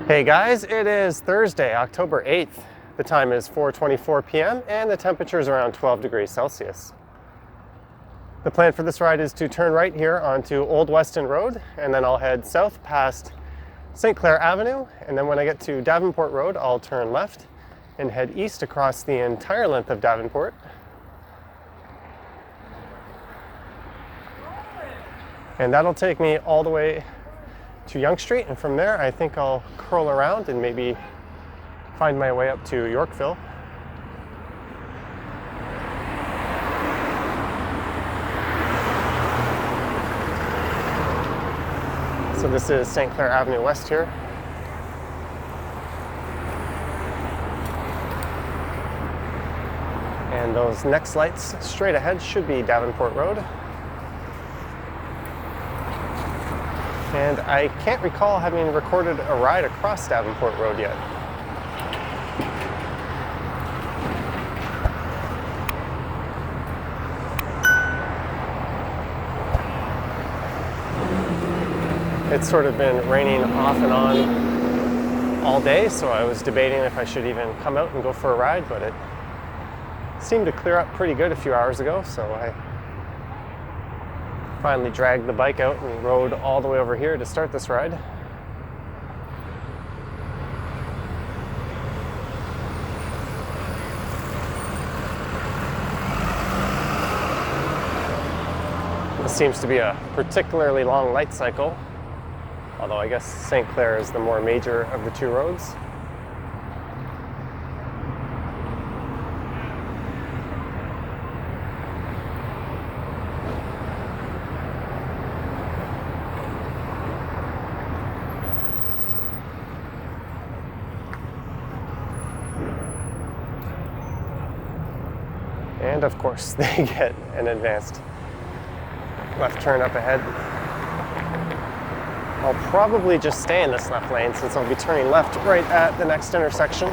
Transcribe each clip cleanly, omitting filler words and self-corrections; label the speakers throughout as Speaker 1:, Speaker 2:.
Speaker 1: Hey guys, it is Thursday, October 8th. The time is 4:24 p.m. and the temperature is around 12 degrees Celsius. The plan for this ride is to turn right here onto Old Weston Road, and then I'll head south past St. Clair Avenue, and then when I get to Davenport Road, I'll turn left and head east across the entire length of Davenport. And that'll take me all the way to Yonge Street, and from there I think I'll curl around and maybe find my way up to Yorkville. So this is St. Clair Avenue West here. And those next lights straight ahead should be Davenport Road. And I can't recall having recorded a ride across Davenport Road yet. It's sort of been raining off and on all day, so I was debating if I should even come out and go for a ride, but it seemed to clear up pretty good a few hours ago, so I finally dragged the bike out and rode all the way over here to start this ride. This seems to be a particularly long light cycle, although I guess St. Clair is the more major of the two roads. And of course, they get an advanced left turn up ahead. I'll probably just stay in this left lane since I'll be turning left right at the next intersection.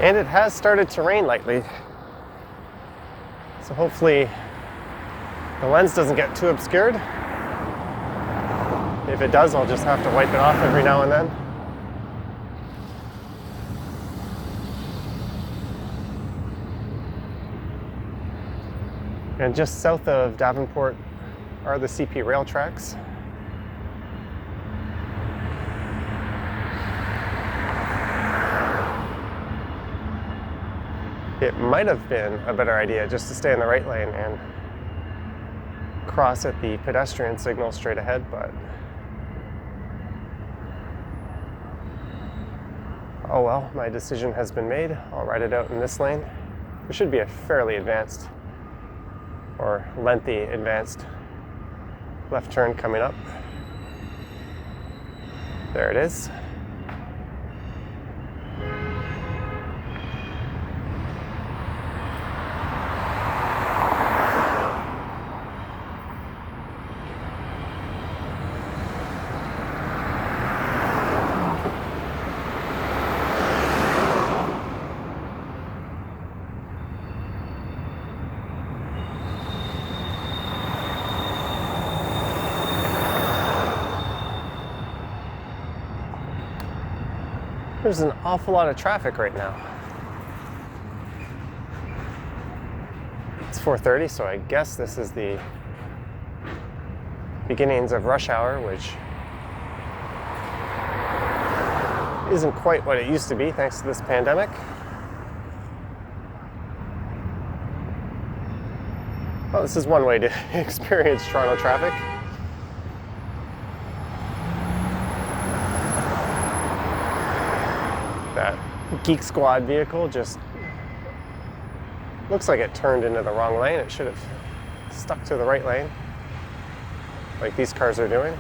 Speaker 1: And it has started to rain lightly, so hopefully the lens doesn't get too obscured. If it does, I'll just have to wipe it off every now and then. And just south of Davenport are the CP rail tracks. It might have been a better idea just to stay in the right lane and cross at the pedestrian signal straight ahead, but oh well, my decision has been made. I'll ride it out in this lane. There should be a fairly advanced or lengthy advanced left turn coming up. There it is. There's an awful lot of traffic right now. It's 4:30, so I guess this is the beginnings of rush hour, which isn't quite what it used to be thanks to this pandemic. Well, this is one way to experience Toronto traffic. That Geek Squad vehicle just looks like it turned into the wrong lane. It should have stuck to the right lane, like these cars are doing.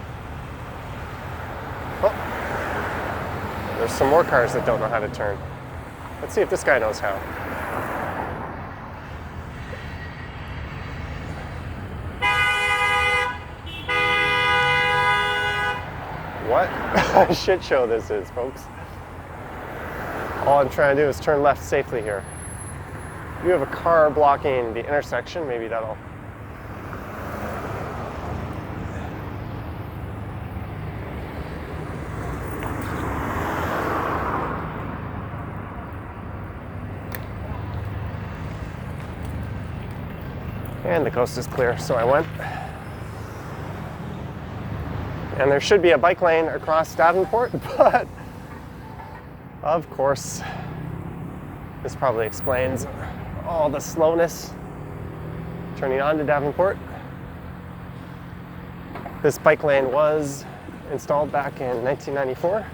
Speaker 1: Oh, there's some more cars that don't know how to turn. Let's see if this guy knows how. What a shit show this is, folks. All I'm trying to do is turn left safely here. If you have a car blocking the intersection, maybe that'll... And the coast is clear, so I went. And there should be a bike lane across Davenport, but of course, this probably explains all the slowness turning on to Davenport. This bike lane was installed back in 1994.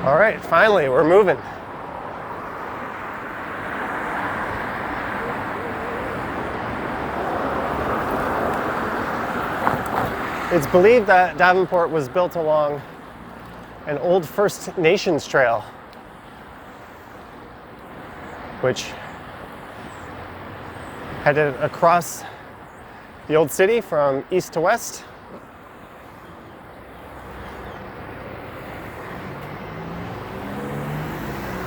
Speaker 1: All right, finally, we're moving. It's believed that Davenport was built along an old First Nations trail, which headed across the old city from east to west.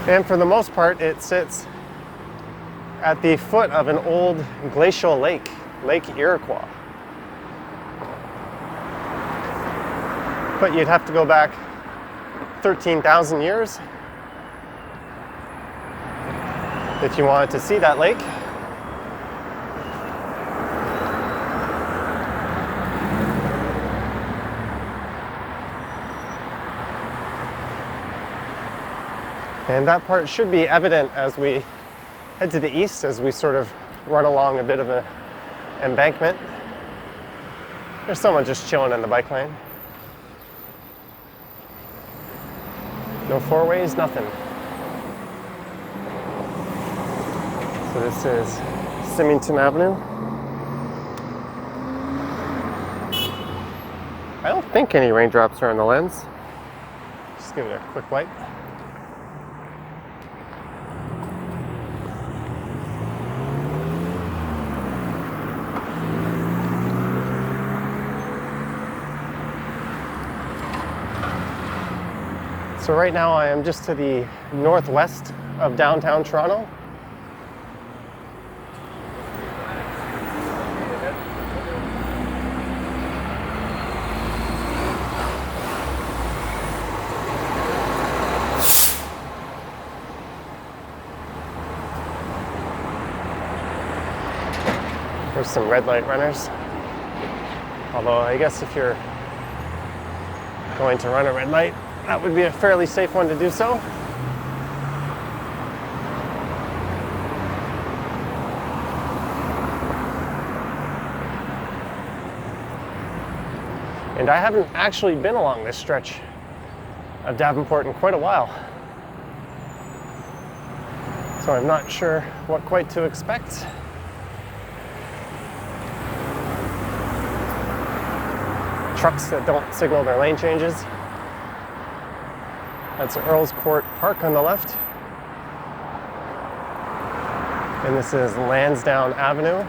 Speaker 1: And for the most part, it sits at the foot of an old glacial lake, Lake Iroquois. But you'd have to go back 13,000 years if you wanted to see that lake. And that part should be evident as we head to the east, as we sort of run along a bit of an embankment. There's someone just chilling in the bike lane. No four ways, nothing. So this is Symington Avenue. I don't think any raindrops are on the lens. Just give it a quick wipe. So right now I am just to the northwest of downtown Toronto. There's some red light runners. Although I guess if you're going to run a red light, that would be a fairly safe one to do so. And I haven't actually been along this stretch of Davenport in quite a while. So I'm not sure what quite to expect. Trucks that don't signal their lane changes. That's Earls Court Park on the left. And this is Lansdowne Avenue.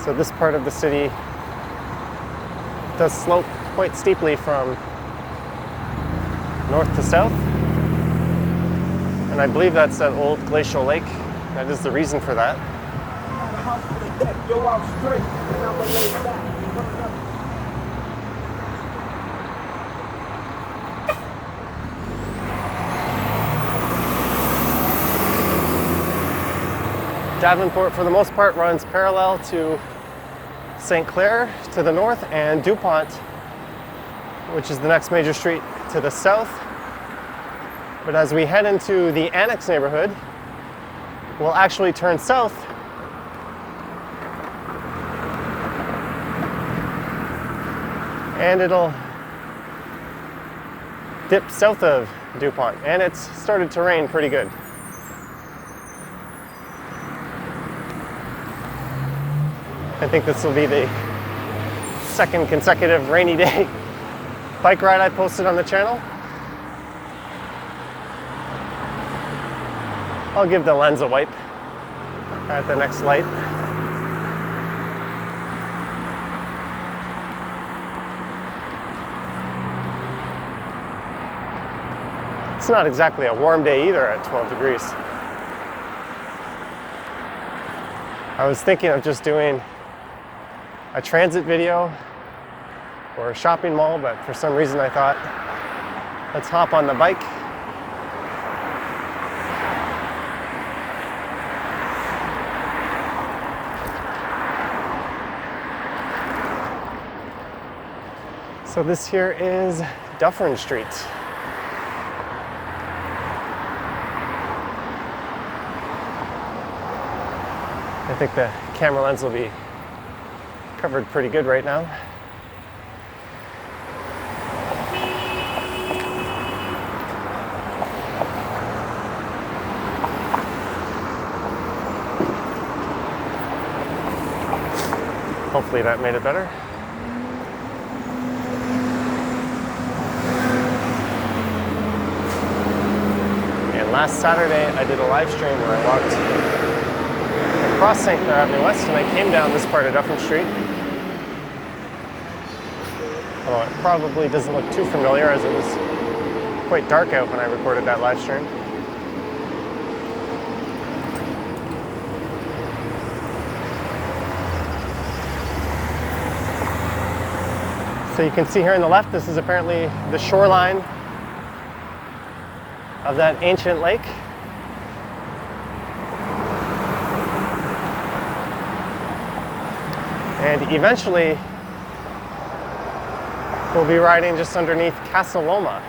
Speaker 1: So this part of the city does slope quite steeply from north to south. And I believe that's that old glacial lake. That is the reason for that. Davenport, for the most part, runs parallel to St. Clair to the north and DuPont, which is the next major street, to the south. But as we head into the Annex neighborhood, we'll actually turn south and it'll dip south of DuPont, and it's started to rain pretty good. I think this will be the second consecutive rainy day bike ride I posted on the channel. I'll give the lens a wipe at the next light. It's not exactly a warm day either at 12 degrees. I was thinking of just doing a transit video or a shopping mall, but for some reason I thought, let's hop on the bike. So this here is Dufferin Street. I think the camera lens will be covered pretty good right now. Hopefully that made it better. And last Saturday I did a live stream where I walked across St. Clair Avenue West and I came down this part of Dufferin Street. Although it probably doesn't look too familiar as it was quite dark out when I recorded that live stream. So you can see here on the left, this is apparently the shoreline of that ancient lake. And eventually, we'll be riding just underneath Casa Loma.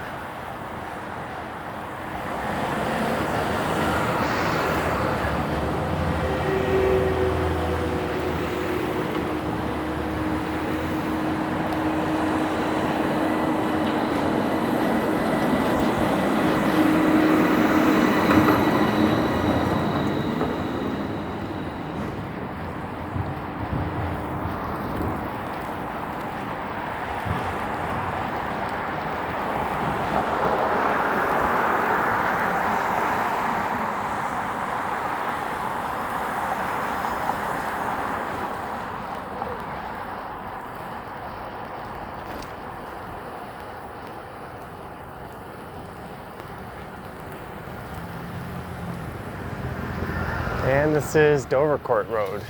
Speaker 1: And this is Davenport Road.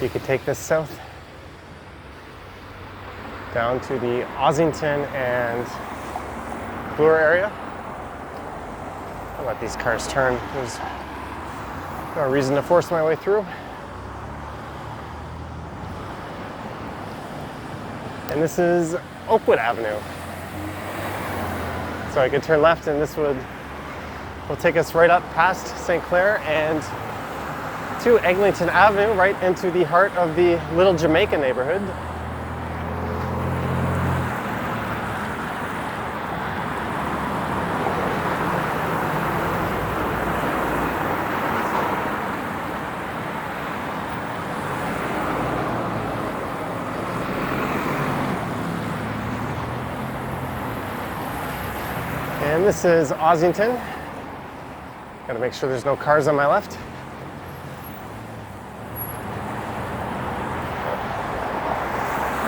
Speaker 1: You could take this south down to the Ossington and Bloor area. I'll let these cars turn. There's no reason to force my way through. And this is Oakwood Avenue. So I could turn left and this will take us right up past St. Clair and to Eglinton Avenue, right into the heart of the Little Jamaica neighborhood. And this is Ossington. Gotta make sure there's no cars on my left.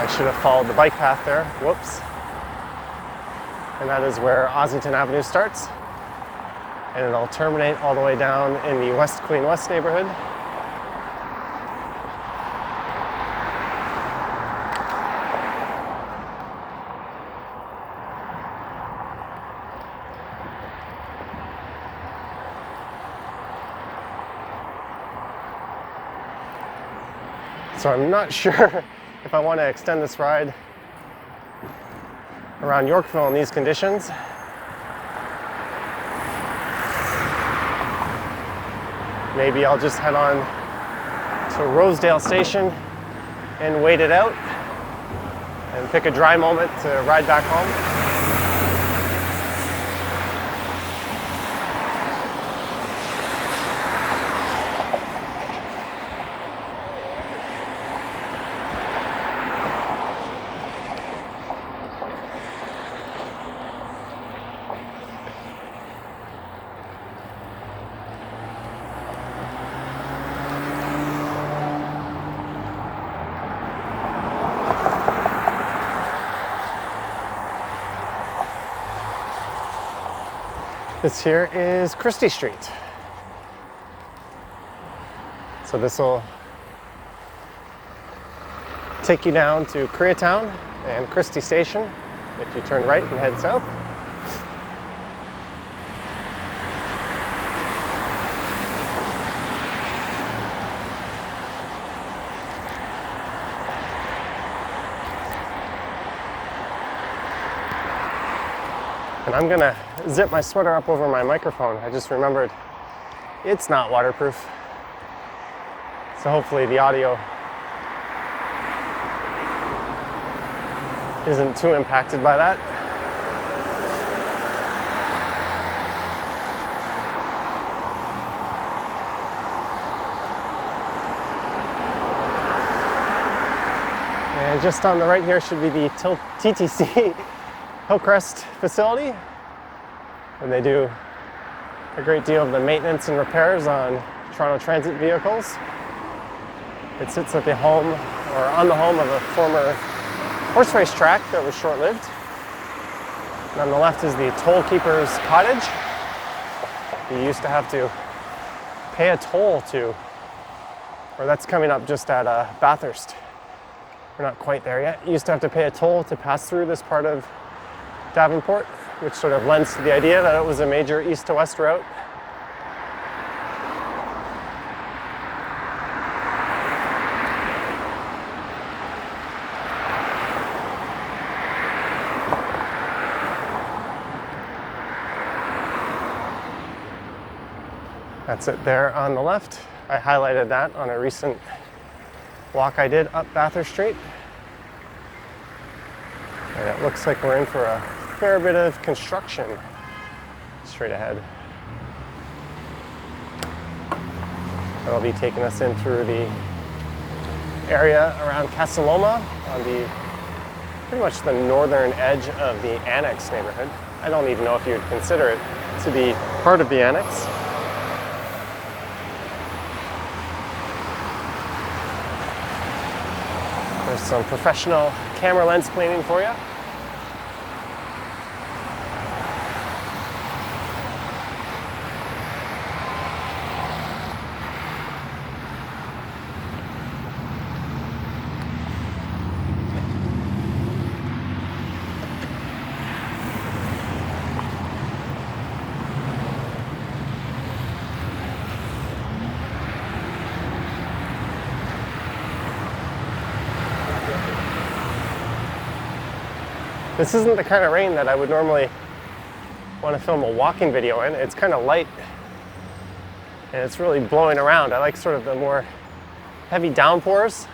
Speaker 1: I should have followed the bike path there. Whoops. And that is where Ossington Avenue starts. And it'll terminate all the way down in the West Queen West neighborhood. So I'm not sure if I want to extend this ride around Yorkville in these conditions. Maybe I'll just head on to Rosedale Station and wait it out and pick a dry moment to ride back home. This here is Christie Street. So this will take you down to Koreatown and Christie Station if you turn right and head south. And I'm gonna zip my sweater up over my microphone. I just remembered it's not waterproof. So hopefully the audio isn't too impacted by that. And just on the right here should be the TTC Hillcrest facility, and they do a great deal of the maintenance and repairs on Toronto Transit vehicles. It sits at the home, or on the home of a former horse race track that was short-lived. And on the left is the toll keeper's cottage. You used to have to pay a toll to, or that's coming up just at Bathurst. We're not quite there yet. You used to have to pay a toll to pass through this part of Davenport, which sort of lends to the idea that it was a major east to west route. That's it there on the left. I highlighted that on a recent walk I did up Bathurst Street. And it looks like we're in for a fair bit of construction straight ahead. That'll be taking us in through the area around Casa Loma on the pretty much the northern edge of the Annex neighborhood. I don't even know if you would consider it to be part of the Annex. There's some professional camera lens cleaning for you. This isn't the kind of rain that I would normally want to film a walking video in. It's kind of light and it's really blowing around. I like sort of the more heavy downpours.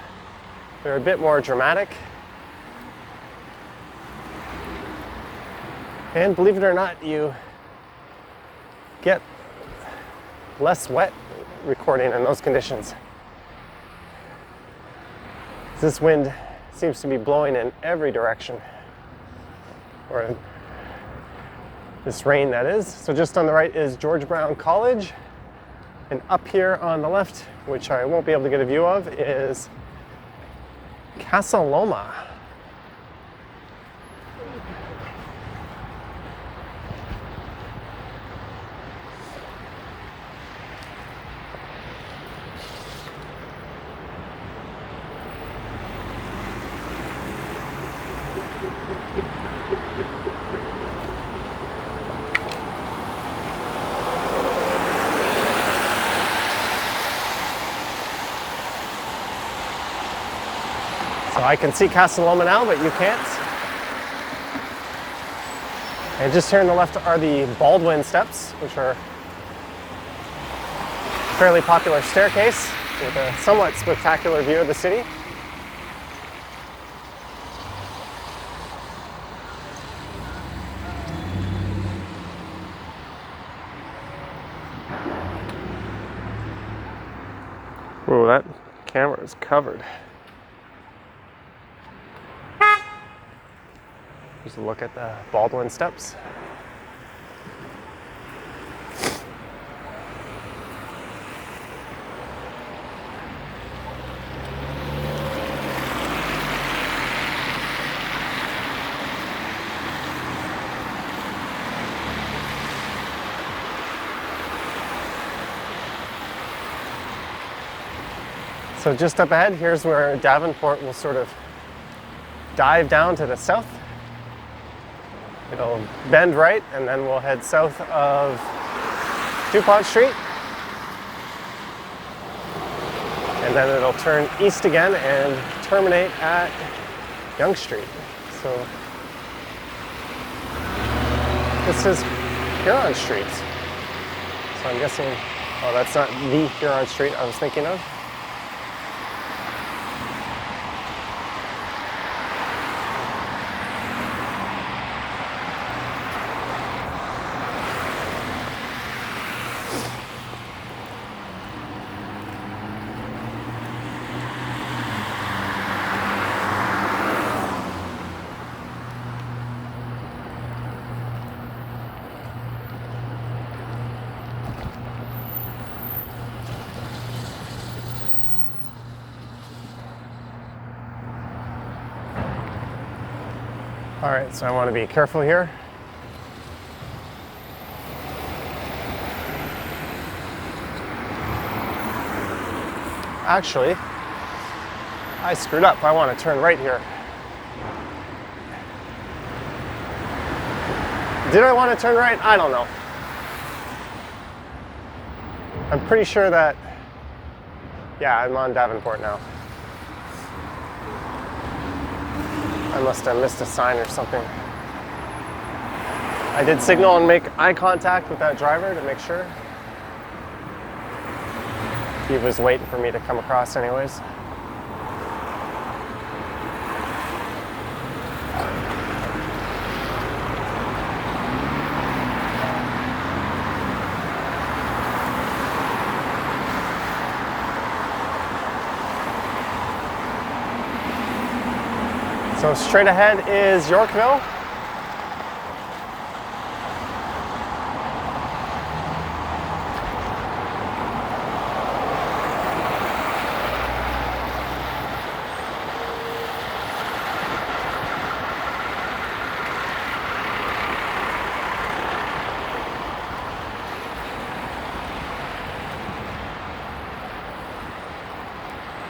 Speaker 1: They're a bit more dramatic. And believe it or not, you get less wet recording in those conditions. This wind seems to be blowing in every direction. Or this rain, that is. So just on the right is George Brown College. And up here on the left, which I won't be able to get a view of, is Casa Loma. So I can see Casa Loma now, but you can't. And just here on the left are the Baldwin steps, which are a fairly popular staircase with a somewhat spectacular view of the city. Whoa, that camera is covered. Just a look at the Baldwin steps. So just up ahead, here's where Davenport will sort of dive down to the south. It'll bend right, and then we'll head south of DuPont Street. And then it'll turn east again and terminate at Yonge Street. So this is Huron Street. So I'm guessing, oh, that's not the Huron Street I was thinking of. All right, so I want to be careful here. Actually, I screwed up. I want to turn right here. Did I want to turn right? I don't know. I'm pretty sure that, yeah, I'm on Davenport now. I must have missed a sign or something. I did signal and make eye contact with that driver to make sure. He was waiting for me to come across anyways. So straight ahead is Yorkville.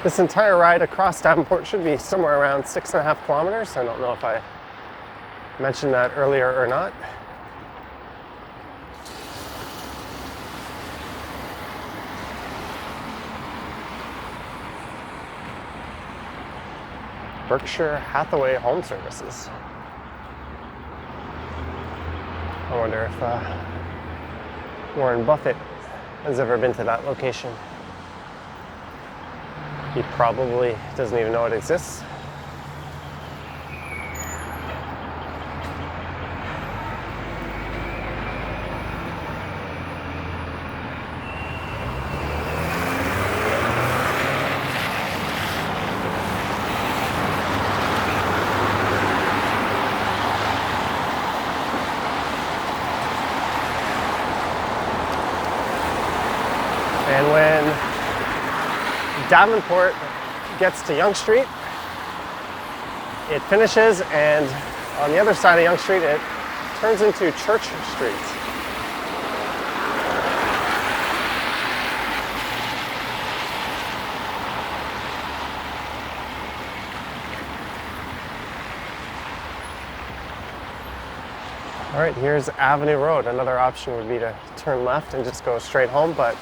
Speaker 1: This entire ride across Davenport should be somewhere around 6.5 kilometers. I don't know if I mentioned that earlier or not. Berkshire Hathaway Home Services. I wonder if Warren Buffett has ever been to that location. He probably doesn't even know it exists. And when Davenport gets to Yonge Street, it finishes, and on the other side of Yonge Street it turns into Church Street. All right, here's Avenue Road. Another option would be to turn left and just go straight home, but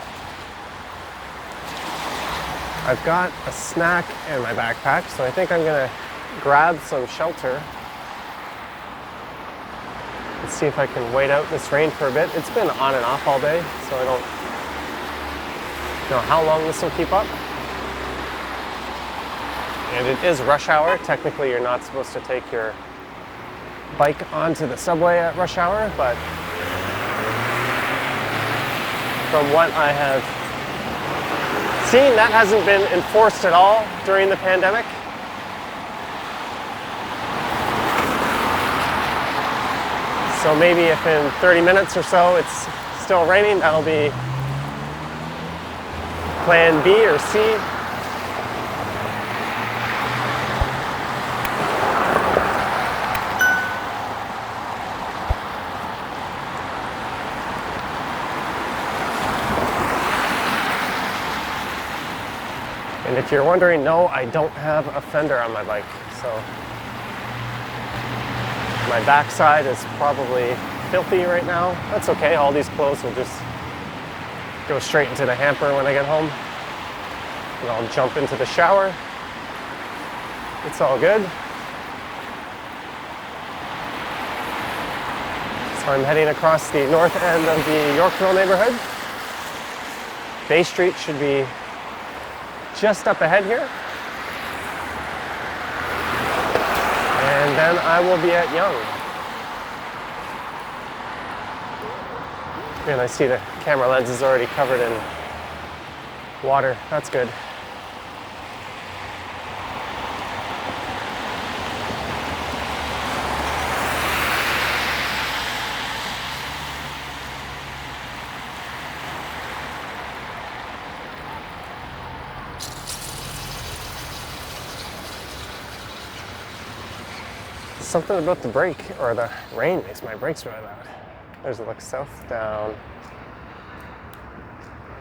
Speaker 1: I've got a snack in my backpack, so I think I'm gonna grab some shelter. Let's see if I can wait out this rain for a bit. It's been on and off all day, so I don't know how long this will keep up. And it is rush hour. Technically, you're not supposed to take your bike onto the subway at rush hour, but from what I have seen, that hasn't been enforced at all during the pandemic. So maybe if in 30 minutes or so it's still raining, that'll be plan B or C. And if you're wondering, no, I don't have a fender on my bike, so my backside is probably filthy right now. That's okay, all these clothes will just go straight into the hamper when I get home. And I'll jump into the shower. It's all good. So I'm heading across the north end of the Yorkville neighborhood. Bay Street should be just up ahead here. And then I will be at Yonge. And I see the camera lens is already covered in water. That's good. Something about the brake, or the rain, makes my brakes really loud. There's a look south down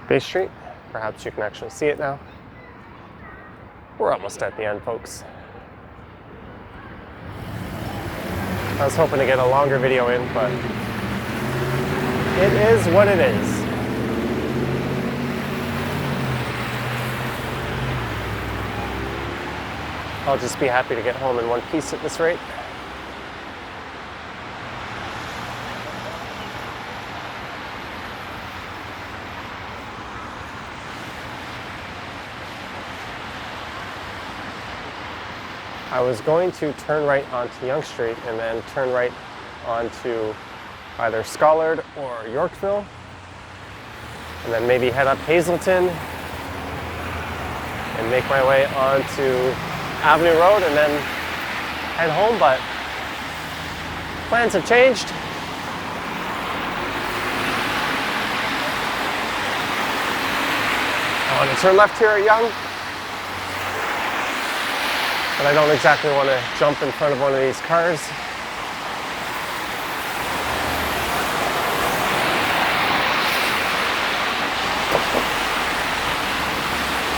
Speaker 1: Bay Street. Perhaps you can actually see it now. We're almost at the end, folks. I was hoping to get a longer video in, but it is what it is. I'll just be happy to get home in one piece at this rate. I was going to turn right onto Yonge Street and then turn right onto either Schollard or Yorkville, and then maybe head up Hazelton and make my way onto Avenue Road and then head home, but plans have changed. I want to turn left here at Yonge, but I don't exactly want to jump in front of one of these cars.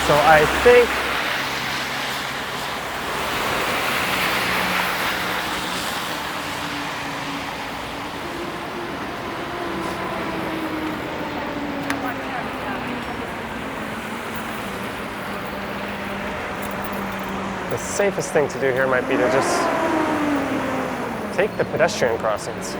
Speaker 1: So I think the safest thing to do here might be to just take the pedestrian crossings.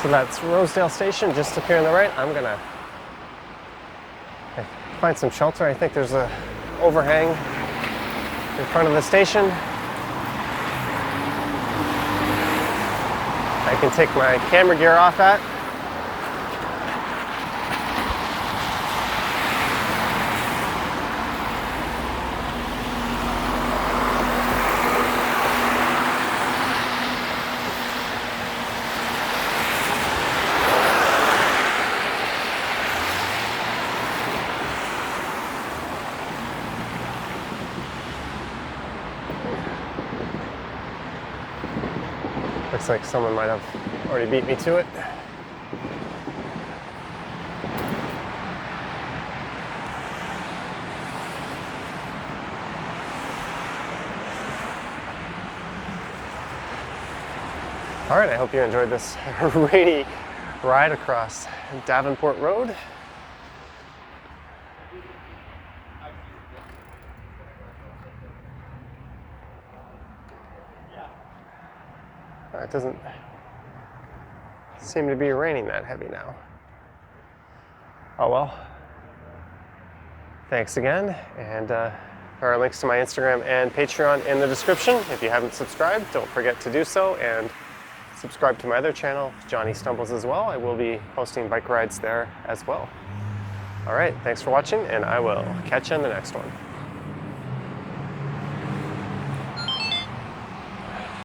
Speaker 1: So that's Rosedale Station, just up here on the right. I'm gonna find some shelter. I think there's a overhang in front of the station. I can take my camera gear off at. Looks like someone might have already beat me to it. All right, I hope you enjoyed this rainy ride across Davenport Road. It doesn't seem to be raining that heavy now. Oh well. Thanks again, and there are links to my Instagram and Patreon in the description. If you haven't subscribed, don't forget to do so, and subscribe to my other channel, Johnny Stumbles, as well. I will be posting bike rides there as well. All right, thanks for watching, and I will catch you in the next one.